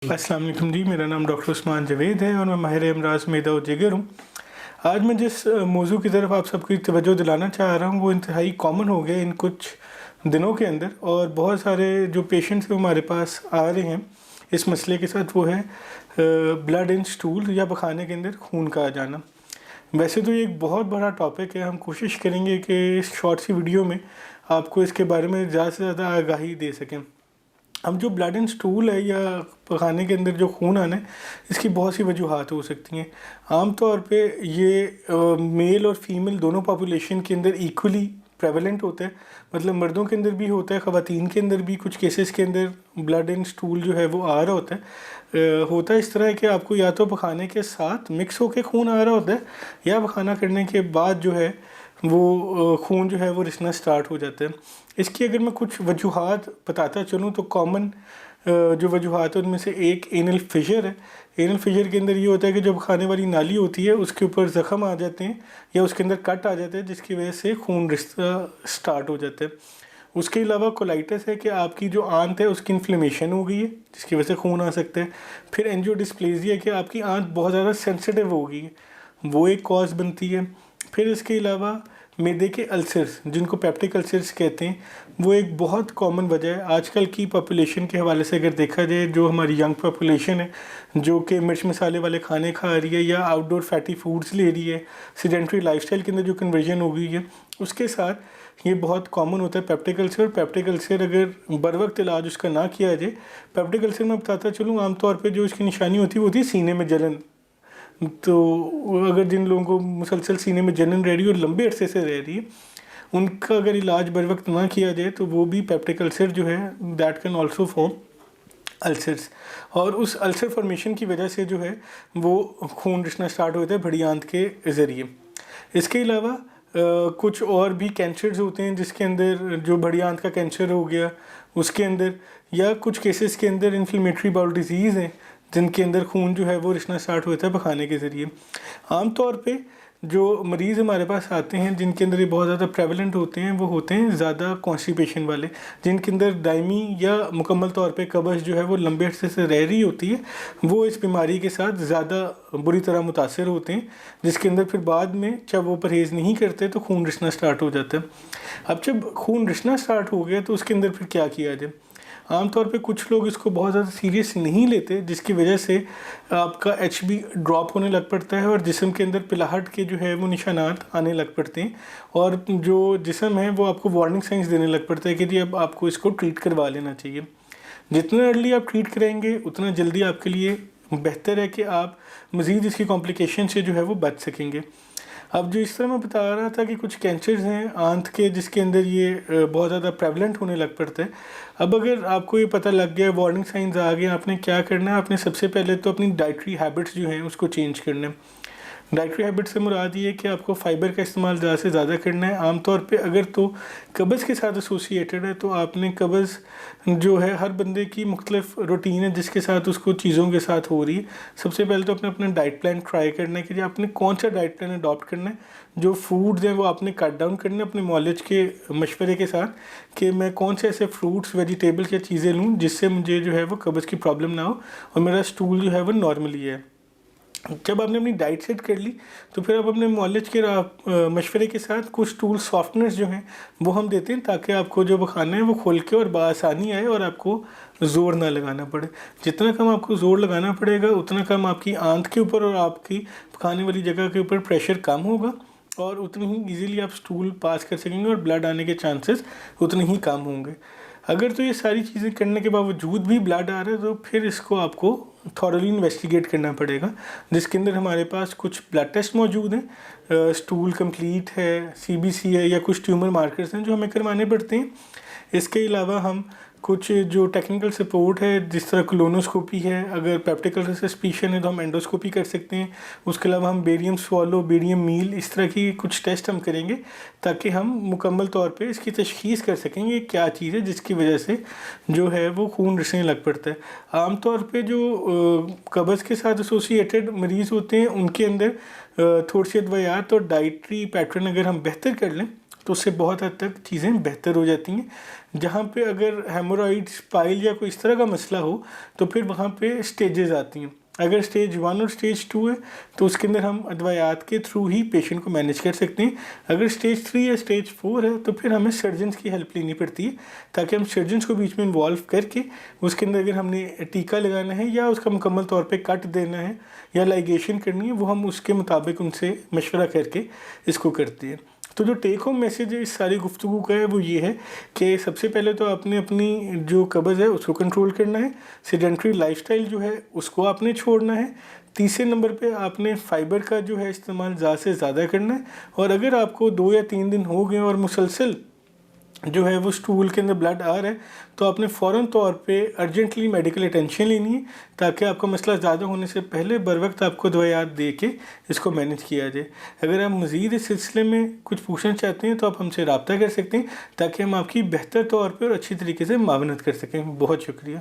अस्सलाम वालेकुम जी, मेरा नाम डॉक्टर उस्मान जवेद है और मैं माहिर अमराज मैदा व जिगर हूँ। आज मैं जिस मौजू की तरफ आप सबकी तवज्जो दिलाना चाह रहा हूँ वो इंतहाई कॉमन हो गया इन कुछ दिनों के अंदर, और बहुत सारे जो पेशेंट्स हैं हमारे पास आ रहे हैं इस मसले के साथ, वो है ब्लड इन स्टूल या पखाने के अंदर खून का आ जाना। वैसे तो ये एक बहुत बड़ा टॉपिक है, हम कोशिश करेंगे कि इस शॉर्ट सी वीडियो में आपको इसके बारे में ज़्यादा से ज़्यादा आगाही दे सकें। अब जो ब्लड एंड स्टूल है या पखाने के अंदर जो खून आना है, इसकी बहुत सी वजूहात हो सकती हैं। आम तौर पे ये मेल और फीमेल दोनों पॉपुलेशन के अंदर इक्वली प्रेवलेंट होता है, मतलब मर्दों के अंदर भी होता है, ख़वातीन के अंदर भी कुछ केसेस के अंदर ब्लड एंड स्टूल जो है वो आ रहा होता है। होता इस तरह है कि आपको या तो पखाने के साथ मिक्स होकर खून आ रहा होता है या पखाना करने के बाद जो है वो खून जो है वो रिसना स्टार्ट हो जाता है। इसकी अगर मैं कुछ वजूहात बताता चलूँ तो कॉमन जो वजूहात है उनमें से एक एनल फिशर है। एनल फिशर के अंदर ये होता है कि जब खाने वाली नाली होती है उसके ऊपर ज़ख़म आ जाते हैं या उसके अंदर कट आ जाते हैं, जिसकी वजह से खून रिश्ता स्टार्ट हो जाता है। उसके अलावा कोलाइटिस है कि आपकी जो आंत है उसकी इन्फ्लेमेशन हो गई है, जिसकी वजह से खून आ सकता है। फिर एंजियोडिस्प्लेजिया है कि आपकी आंत बहुत ज़्यादा सेंसिटिव हो गई है, वो एक कॉज बनती है। फिर इसके अलावा मैदे के अल्सर्स, जिनको पेप्टिक अल्सर्स कहते हैं, वो एक बहुत कॉमन वजह है। आजकल की पॉपुलेशन के हवाले से अगर देखा जाए, जो हमारी यंग पॉपुलेशन है जो कि मिर्च मसाले वाले खाने खा रही है या आउटडोर फैटी फूड्स ले रही है, सीडेंट्री लाइफस्टाइल के अंदर जो कन्वर्जन हो गई है, उसके साथ ये बहुत कॉमन होता है पेप्टिक अल्सर। पेप्टिक अल्सर अगर बर वक्त इलाज उसका ना किया जाए, पेप्टिक अल्सर मैं बताता चलूँ आमतौर पर जो इसकी निशानी होती है वो होती है सीने में जलन। तो अगर जिन लोगों को मुसलसल सीने में जलन रह रही है और लंबे अरसे से रह रही है, उनका अगर इलाज बर वक्त ना किया जाए तो वो भी पेप्टिक अल्सर जो है that can also form ulcers, और उस अल्सर फॉर्मेशन की वजह से जो है वो खून रिसना स्टार्ट होता है बड़ी आंत के ज़रिए। इसके अलावा कुछ और भी कैंसर्स होते हैं जिसके अंदर जो बड़ी आंत का कैंसर हो गया उसके अंदर, या कुछ केसेस के अंदर इन्फ्लेमेटरी बाउल डिजीज़ हैं जिनके अंदर खून जो है वो रिसना स्टार्ट होता है पखाने के ज़रिए। आम तौर पे जो मरीज़ हमारे पास आते हैं जिनके अंदर ये बहुत ज़्यादा प्रेवलेंट होते हैं, वो होते हैं ज़्यादा कॉन्स्टिपेशन वाले, जिनके अंदर दायमी या मुकम्मल तौर पे कब्ज़ जो है वो लंबे अरसे से रह रही होती है। वो इस बीमारी के साथ ज़्यादा बुरी तरह मुतासर होते हैं, जिसके अंदर फिर बाद में जब वो परहेज़ नहीं करते तो खून रिसना स्टार्ट हो जाता है। अब जब खून रिसना स्टार्ट हो गया तो उसके अंदर फिर क्या किया जाए। आमतौर पे कुछ लोग इसको बहुत ज़्यादा सीरियस नहीं लेते, जिसकी वजह से आपका HB ड्रॉप होने लग पड़ता है और जिस्म के अंदर पिलाहट के जो है वो निशानात आने लग पड़ते हैं, और जो जिस्म है वो आपको वार्निंग साइंस देने लग पड़ता है कि जी अब आपको इसको ट्रीट करवा लेना चाहिए। जितना अर्ली आप ट्रीट करेंगे उतना जल्दी आपके लिए बेहतर है कि आप मज़ीद इसकी कॉम्प्लिकेशन से जो है वो बच सकेंगे। अब जो इस तरह मैं बता रहा था कि कुछ कैंसर्स हैं आंत के जिसके अंदर ये बहुत ज़्यादा प्रेवलेंट होने लग पड़ता है। अब अगर आपको ये पता लग गया, वार्निंग साइंस आ गए, आपने क्या करना है, आपने सबसे पहले तो अपनी डाइटरी हैबिट्स जो हैं उसको चेंज करना है। डाइटरी हैबिट से मुराद ये है कि आपको फ़ाइबर का इस्तेमाल ज़्यादा से ज़्यादा करना है। आमतौर पे अगर तो कब्ज़ के साथ एसोसिएटेड है तो आपने कब्ज़ जो है हर बंदे की मुख्तलिफ रूटीन है जिसके साथ उसको चीज़ों के साथ हो रही है। सबसे पहले तो अपना डाइट प्लान ट्राई करना है कि आपने कौन सा डाइट प्लान अडॉप्ट करना है। जो फूड्स हैं वो आपने कट डाउन करने अपने मॉलेज के मशवरे के साथ कि मैं कौन से ऐसे फ्रूट्स वेजिटेबल्स या चीज़ें लूँ जिससे मुझे जो है वो कब्ज़ की प्रॉब्लम ना हो और मेरा स्टूल जो है वो नॉर्मली है। जब आपने अपनी डाइट सेट कर ली तो फिर आप अपने मॉलेज के मशवरे के साथ कुछ टूल सॉफ्टनर्स जो हैं वो हम देते हैं ताकि आपको जो खाना है वो खोल के और बआसानी आए और आपको ज़ोर ना लगाना पड़े। जितना कम आपको ज़ोर लगाना पड़ेगा उतना कम आपकी आंत के ऊपर और आपकी खाने वाली जगह के ऊपर प्रेशर कम होगा और उतनी ही ईज़िली आप स्टूल पास कर सकेंगे और ब्लड आने के चांसेस उतने ही कम होंगे। अगर तो ये सारी चीज़ें करने के बावजूद भी ब्लड आ रहा है तो फिर इसको आपको थॉरली इन्वेस्टिगेट करना पड़ेगा, जिसके अंदर हमारे पास कुछ ब्लड टेस्ट मौजूद हैं, स्टूल कंप्लीट है, CBC है, या कुछ ट्यूमर मार्कर्स हैं जो हमें करवाने पड़ते हैं। इसके अलावा हम कुछ जो टेक्निकल सपोर्ट है जिस तरह कोलोनोस्कोपी है, अगर पेप्टिक अल्सर सस्पिशन है तो हम एंडोस्कोपी कर सकते हैं। उसके अलावा हम बेरियम स्वॉलो, बेरियम मील, इस तरह की कुछ टेस्ट हम करेंगे ताकि हम मुकम्मल तौर पे इसकी तशख़ीस कर सकेंगे क्या चीज़ है जिसकी वजह से जो है वो खून रिसने लग पड़ता है। आमतौर पे जो कब्ज़ के साथ एसोसिएटेड मरीज़ होते हैं उनके अंदर थोड़ी सी अदवायात और डाइटरी पैटर्न अगर हम बेहतर कर लें तो उससे बहुत हद तक चीज़ें बेहतर हो जाती हैं। जहाँ पे अगर हेमोरॉइड्स, पाइल या कोई इस तरह का मसला हो तो फिर वहाँ पे स्टेजेस आती हैं। अगर स्टेज 1 और स्टेज 2 है तो उसके अंदर हम अद्वयात के थ्रू ही पेशेंट को मैनेज कर सकते हैं। अगर स्टेज 3 या स्टेज 4 है तो फिर हमें सर्जन्स की हेल्प लेनी पड़ती है, ताकि हम सर्जन्स को बीच में इन्वॉल्व करके उसके अंदर अगर हमने टीका लगाना है या उसका मुकम्मल तौर पे कट देना है या लाइगेशन करनी है, वो हम उसके मुताबिक उनसे मशवरा करके इसको करते हैं। तो जो टेक होम मैसेज है इस सारी गुफ्तगू का है वो ये है कि सबसे पहले तो आपने अपनी जो कब्ज़ है उसको कंट्रोल करना है। सेडेंट्री लाइफस्टाइल जो है उसको आपने छोड़ना है। तीसरे नंबर पे आपने फ़ाइबर का जो है इस्तेमाल ज़्यादा से ज़्यादा करना है। और अगर आपको 2 या 3 दिन हो गए और मुसलसल जो है वो स्टूल के अंदर ब्लड आ रहा है, तो आपने फ़ौरन तौर पे अर्जेंटली मेडिकल अटेंशन लेनी है, ताकि आपका मसला ज़्यादा होने से पहले बर वक्त आपको दवाइयात दे के इसको मैनेज किया जाए। अगर आप मज़ीद इस सिलसिले में कुछ पूछना चाहते हैं तो आप हमसे रब्ता कर सकते हैं, ताकि हम आपकी बेहतर तौर पर और अच्छी तरीके से मावनत कर सकें। बहुत शुक्रिया।